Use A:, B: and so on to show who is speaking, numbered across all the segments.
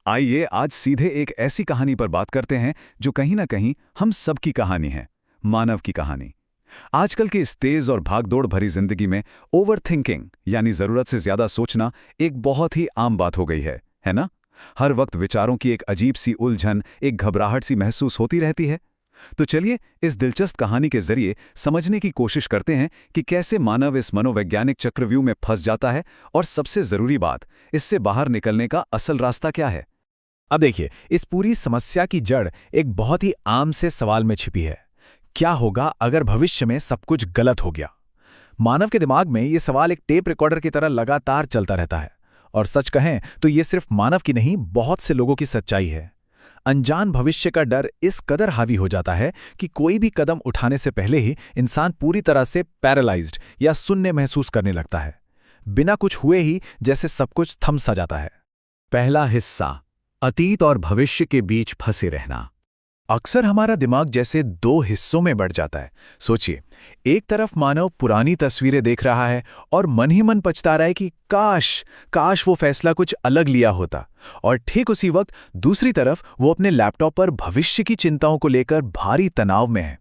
A: आइए आज सीधे एक ऐसी कहानी पर बात करते हैं जो कहीं ना कहीं हम सबकी कहानी है, मानव की कहानी। आजकल की इस तेज और भागदौड़ भरी जिंदगी में ओवर थिंकिंग यानी जरूरत से ज्यादा सोचना एक बहुत ही आम बात हो गई है ना? हर वक्त विचारों की एक अजीब सी उलझन, एक घबराहट सी महसूस होती रहती है। तो चलिए इस दिलचस्प कहानी के जरिए समझने की कोशिश करते हैं कि कैसे मानव इस मनोवैज्ञानिक चक्रव्यूह में फंस जाता है और सबसे जरूरी बात, इससे बाहर निकलने का असल रास्ता क्या है।
B: अब देखिए, इस पूरी समस्या की जड़ एक बहुत ही आम से सवाल में छिपी है। क्या होगा अगर भविष्य में सब कुछ गलत हो गया? मानव के दिमाग में ये सवाल एक टेप रिकॉर्डर की तरह लगातार चलता रहता है। और सच कहें तो ये सिर्फ मानव की नहीं, बहुत से लोगों की सच्चाई है। अनजान भविष्य का डर इस कदर हावी हो जाता है कि कोई भी कदम उठाने से पहले ही इंसान पूरी तरह से पैरालाइज्ड या शून्य महसूस करने लगता है। बिना कुछ हुए ही जैसे सब कुछ थम सा जाता है।
C: पहला हिस्सा, अतीत और भविष्य के बीच फंसे रहना।
B: अक्सर हमारा दिमाग जैसे दो हिस्सों में बढ़ जाता है। सोचिए, एक तरफ मानव पुरानी तस्वीरें देख रहा है और मन ही मन पछता रहा है कि काश वो फैसला कुछ अलग लिया होता। और ठीक उसी वक्त दूसरी तरफ वो अपने लैपटॉप पर भविष्य की चिंताओं को लेकर भारी तनाव में है।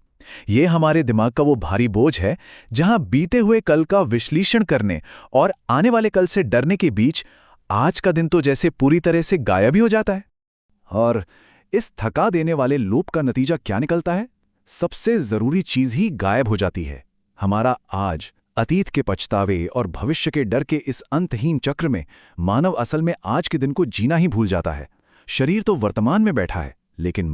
B: ये हमारे दिमाग का वो भारी बोझ है जहां बीते हुए कल का विश्लेषण करने और आने वाले कल से डरने के बीच आज का दिन तो जैसे पूरी तरह से गायब ही हो जाता है।
A: और इस थका देने वाले लूप का नतीजा क्या निकलता है? सबसे जरूरी चीज ही गायब हो जाती है, हमारा आज। अतीत के पछतावे और भविष्य के डर के इस अंतहीन चक्र में मानव असल में आज के दिन को जीना ही भूल जाता है। शरीर तो वर्तमान में बैठा है, लेकिन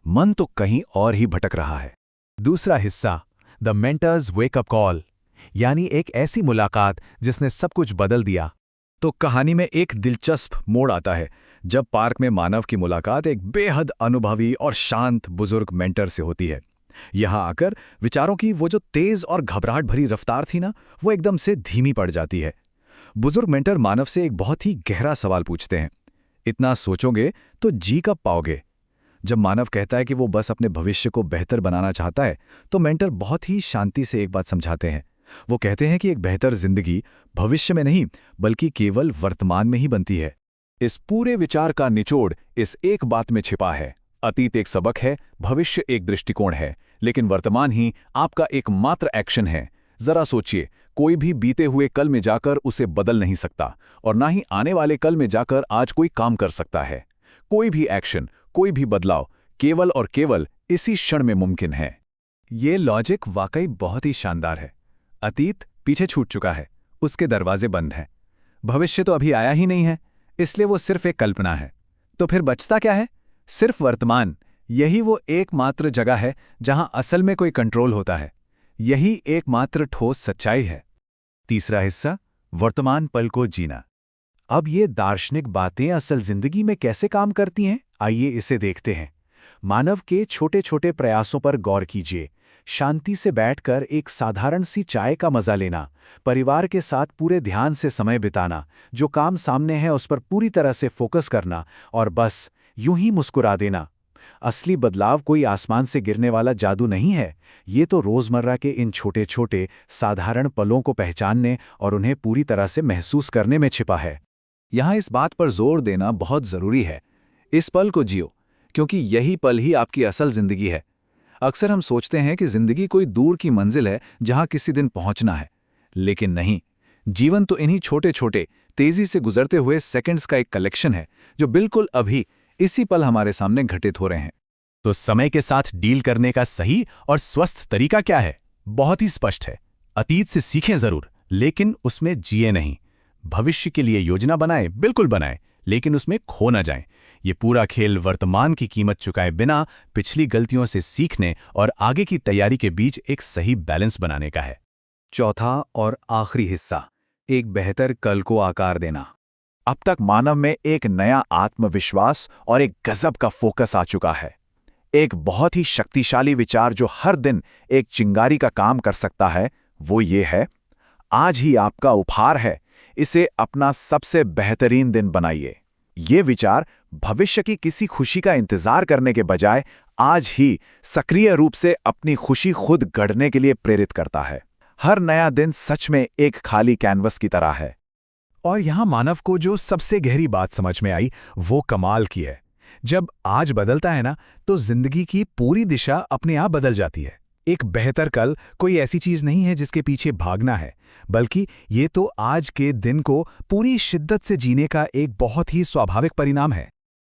A: मन तो कहीं और ही भटक रहा है।
B: दूसरा हिस्सा, द मेंटर्स वेकअप कॉल, यानी एक ऐसी मुलाकात जिसने सब कुछ बदल दिया।
A: तो कहानी में एक दिलचस्प मोड़ आता है जब पार्क में मानव की मुलाकात एक बेहद अनुभवी और शांत बुजुर्ग मेंटर से होती है। यहां आकर विचारों की वो जो तेज और घबराहट भरी रफ्तार थी ना, वो एकदम से धीमी पड़ जाती है। बुजुर्ग मेंटर मानव से एक बहुत ही गहरा सवाल पूछते हैं, इतना सोचोगे तो जी कब पाओगे? जब मानव कहता है कि वो बस अपने भविष्य को बेहतर बनाना चाहता है, तो मेंटर बहुत ही शांति से एक बात समझाते हैं। वो कहते हैं कि एक बेहतर जिंदगी भविष्य में नहीं, बल्कि केवल वर्तमान में ही बनती है। इस पूरे विचार का निचोड़ इस एक बात में छिपा है। अतीत एक सबक है, भविष्य एक दृष्टिकोण है, लेकिन वर्तमान ही आपका एकमात्र एक्शन है। जरा सोचिए, कोई भी बीते हुए कल में जाकर उसे बदल नहीं सकता, और ना ही आने वाले कल में जाकर आज कोई काम कर सकता है। कोई भी एक्शन, कोई भी बदलाव केवल और केवल इसी क्षण में मुमकिन है। ये लॉजिक वाकई बहुत ही शानदार है। अतीत पीछे छूट चुका है, उसके दरवाजे बंद हैं। भविष्य तो अभी आया ही नहीं है, इसलिए वो सिर्फ एक कल्पना है। तो फिर बचता क्या है? सिर्फ वर्तमान। यही वो एकमात्र जगह है जहां असल में कोई कंट्रोल होता है। यही एकमात्र ठोस सच्चाई है। तीसरा हिस्सा, वर्तमान पल को जीना।
B: अब ये दार्शनिक बातें असल जिंदगी में कैसे काम करती हैं, आइए इसे देखते हैं। मानव के छोटे छोटे प्रयासों पर गौर कीजिए। शांति से बैठकर एक साधारण सी चाय का मजा लेना, परिवार के साथ पूरे ध्यान से समय बिताना, जो काम सामने है उस पर पूरी तरह से फोकस करना, और बस यूं ही मुस्कुरा देना। असली बदलाव कोई आसमान से गिरने वाला जादू नहीं है। ये तो रोजमर्रा के इन छोटे छोटे साधारण पलों को पहचानने और उन्हें पूरी तरह से महसूस करने में छिपा है।
A: यहां इस बात पर जोर देना बहुत जरूरी है, इस पल को जियो, क्योंकि यही पल ही आपकी असल जिंदगी है। अक्सर हम सोचते हैं कि जिंदगी कोई दूर की मंजिल है जहां किसी दिन पहुंचना है, लेकिन नहीं। जीवन तो इन्हीं छोटे छोटे तेजी से गुजरते हुए सेकंड्स का एक कलेक्शन है, जो बिल्कुल अभी इसी पल हमारे सामने घटित हो रहे हैं।
B: तो समय के साथ डील करने का सही और स्वस्थ तरीका क्या है? बहुत ही स्पष्ट है। अतीत से सीखें जरूर, लेकिन उसमें जिए नहीं। भविष्य के लिए योजना बनाएं, बिल्कुल बनाएं, लेकिन उसमें खो न जाएं। ये पूरा खेल वर्तमान की कीमत चुकाए बिना पिछली गलतियों से सीखने और आगे की तैयारी के बीच एक सही बैलेंस बनाने का है।
A: चौथा और आखिरी हिस्सा, एक बेहतर कल को आकार देना। अब तक मानव में एक नया आत्मविश्वास और एक गजब का फोकस आ चुका है। एक बहुत ही शक्तिशाली विचार जो हर दिन एक चिंगारी का काम कर सकता है, वो ये है, आज ही आपका उपहार है, इसे अपना सबसे बेहतरीन दिन बनाइए। ये विचार भविष्य की किसी खुशी का इंतजार करने के बजाय आज ही सक्रिय रूप से अपनी खुशी खुद गढ़ने के लिए प्रेरित करता है। हर नया दिन सच में एक खाली कैनवस की तरह है। और यहाँ मानव को जो सबसे गहरी बात समझ में आई वो कमाल की है। जब आज बदलता है ना, तो जिंदगी की पूरी दिशा अपने आप बदल जाती है। एक बेहतर कल कोई ऐसी चीज नहीं है जिसके पीछे भागना है, बल्कि ये तो आज के दिन को पूरी शिद्दत से जीने का एक बहुत ही स्वाभाविक परिणाम है।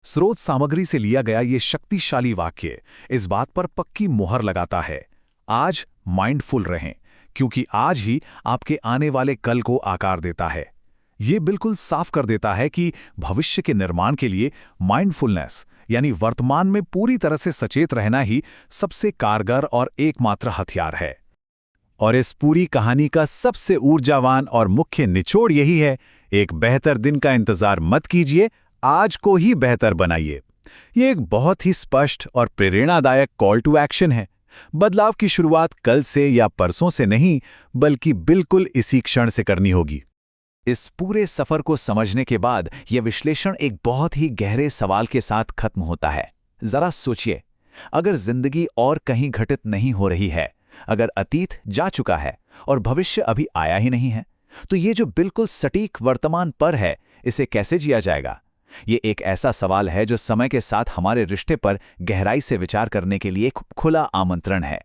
A: स्रोत सामग्री से लिया गया ये शक्तिशाली वाक्य इस बात पर पक्की मोहर लगाता है, आज माइंडफुल रहें, क्योंकि आज ही आपके आने वाले कल को आकार देता है। ये बिल्कुल साफ कर देता है कि भविष्य के निर्माण के लिए माइंडफुलनेस यानी वर्तमान में पूरी तरह से सचेत रहना ही सबसे कारगर और एकमात्र हथियार है। और इस पूरी कहानी का सबसे ऊर्जावान और मुख्य निचोड़ यही है, एक बेहतर दिन का इंतजार मत कीजिए, आज को ही बेहतर बनाइए। ये एक बहुत ही स्पष्ट और प्रेरणादायक कॉल टू एक्शन है। बदलाव की शुरुआत कल से या परसों से नहीं, बल्कि बिल्कुल इसी क्षण से करनी होगी। इस पूरे सफर को समझने के बाद यह विश्लेषण एक बहुत ही गहरे सवाल के साथ खत्म होता है। जरा सोचिए, अगर जिंदगी और कहीं घटित नहीं हो रही है, अगर अतीत जा चुका है और भविष्य अभी आया ही नहीं है, तो ये जो बिल्कुल सटीक वर्तमान पर है, इसे कैसे जिया जाएगा? ये एक ऐसा सवाल है जो समय के साथ हमारे रिश्ते पर गहराई से विचार करने के लिए एक खुला आमंत्रण है।